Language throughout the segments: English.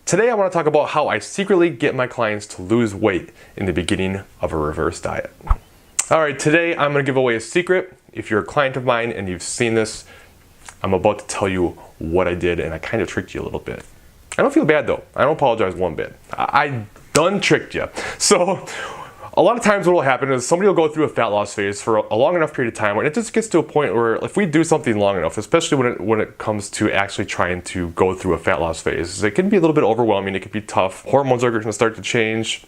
Today I want to talk about how I secretly get my clients to lose weight in the beginning of a reverse diet. Alright, today I'm going to give away a secret. If you're a client of mine and you've seen this, I'm about to tell you what I did, and I kind of tricked you a little bit. I don't feel bad though. I don't apologize one bit. I done tricked you. So a lot of times what will happen is somebody will go through a fat loss phase for a long enough period of time, and it just gets to a point where if we do something long enough, especially when it comes to actually trying to go through a fat loss phase, it can be a little bit overwhelming, it can be tough. Hormones are going to start to change.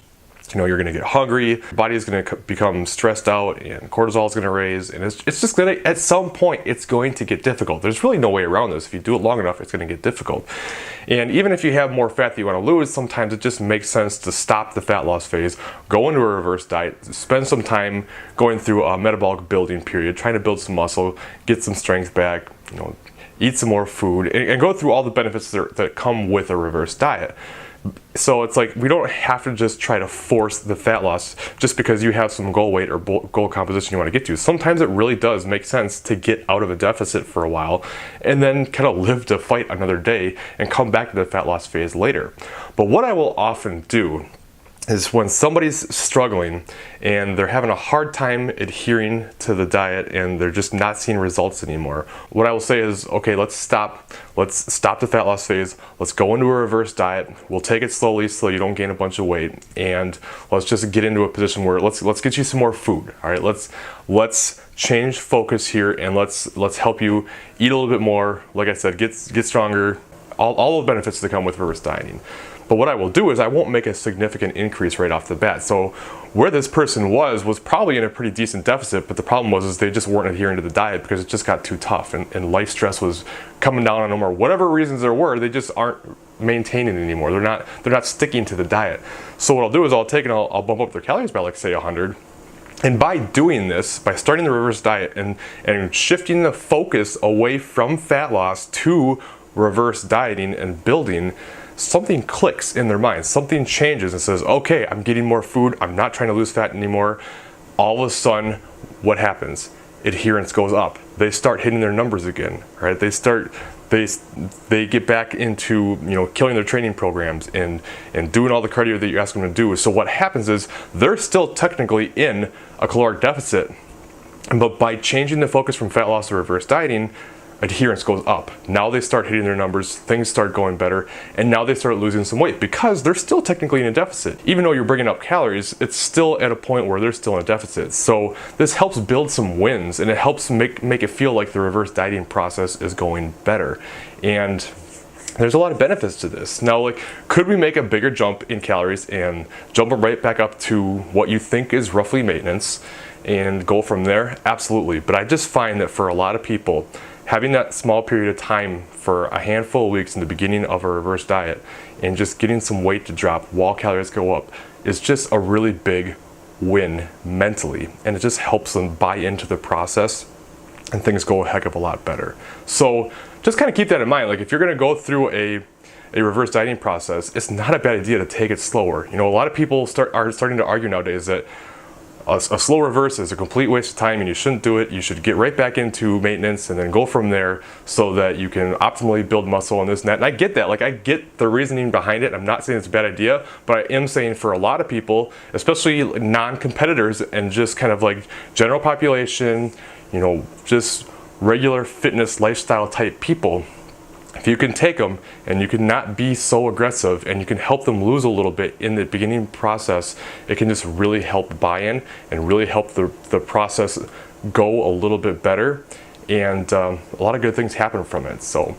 You know, you're going to get hungry, your body is going to become stressed out, and cortisol is going to raise, and it's just going to, at some point, it's going to get difficult. There's really no way around this. If you do it long enough, it's going to get difficult. And even if you have more fat that you want to lose, sometimes it just makes sense to stop the fat loss phase, go into a reverse diet, spend some time going through a metabolic building period, trying to build some muscle, get some strength back, you know, eat some more food, and go through all the benefits that come with a reverse diet. So it's like we don't have to just try to force the fat loss just because you have some goal weight or goal composition you want to get to. Sometimes it really does make sense to get out of a deficit for a while and then kind of live to fight another day and come back to the fat loss phase later. But what I will often do is when somebody's struggling and they're having a hard time adhering to the diet and they're just not seeing results anymore, what I will say is, okay, let's stop the fat loss phase, let's go into a reverse diet, we'll take it slowly so you don't gain a bunch of weight, and let's just get into a position where let's get you some more food. All right, let's change focus here, and let's help you eat a little bit more. Like I said, get stronger, all the benefits that come with reverse dieting. But what I will do is I won't make a significant increase right off the bat. So where this person was probably in a pretty decent deficit, but the problem was they just weren't adhering to the diet because it just got too tough, and life stress was coming down on them, or whatever reasons there were, they just aren't maintaining it anymore. They're not sticking to the diet. So what I'll do is I'll take and I'll bump up their calories by, like, say 100. And by doing this, by starting the reverse diet and shifting the focus away from fat loss to reverse dieting and building, something clicks in their mind. Something changes and says, okay, I'm getting more food, I'm not trying to lose fat anymore. All of a sudden, what happens? Adherence goes up. They start hitting their numbers again, right? They get back into, you know, killing their training programs and doing all the cardio that you ask them to do. So what happens is they're still technically in a caloric deficit, but by changing the focus from fat loss to reverse dieting, adherence goes up. Now they start hitting their numbers, things start going better, and now they start losing some weight because they're still technically in a deficit. Even though you're bringing up calories, it's still at a point where they're still in a deficit. So this helps build some wins, and it helps make it feel like the reverse dieting process is going better. And there's a lot of benefits to this. Now, like, could we make a bigger jump in calories and jump them right back up to what you think is roughly maintenance and go from there? Absolutely. But I just find that for a lot of people, having that small period of time for a handful of weeks in the beginning of a reverse diet and just getting some weight to drop while calories go up is just a really big win mentally, and it just helps them buy into the process and things go a heck of a lot better. So just kind of keep that in mind. Like, if you're going to go through a reverse dieting process, it's not a bad idea to take it slower. You know, a lot of people are starting to argue nowadays that a slow reverse is a complete waste of time and you shouldn't do it. You should get right back into maintenance and then go from there so that you can optimally build muscle and this and that. And I get that. Like, I get the reasoning behind it. I'm not saying it's a bad idea, but I am saying for a lot of people, especially non-competitors and just kind of like general population, you know, just regular fitness lifestyle type people, if you can take them and you can not be so aggressive and you can help them lose a little bit in the beginning process, it can just really help buy-in and really help the process go a little bit better, and a lot of good things happen from it. So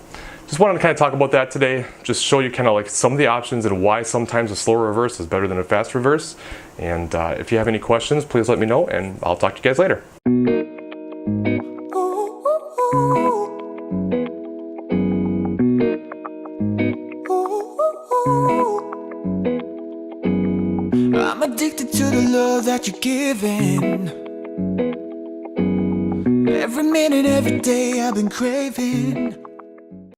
just wanted to kind of talk about that today, just show you kind of like some of the options and why sometimes a slower reverse is better than a fast reverse. And if you have any questions, please let me know, and I'll talk to you guys later. I'm addicted to the love that you're giving. Every minute, every day I've been craving.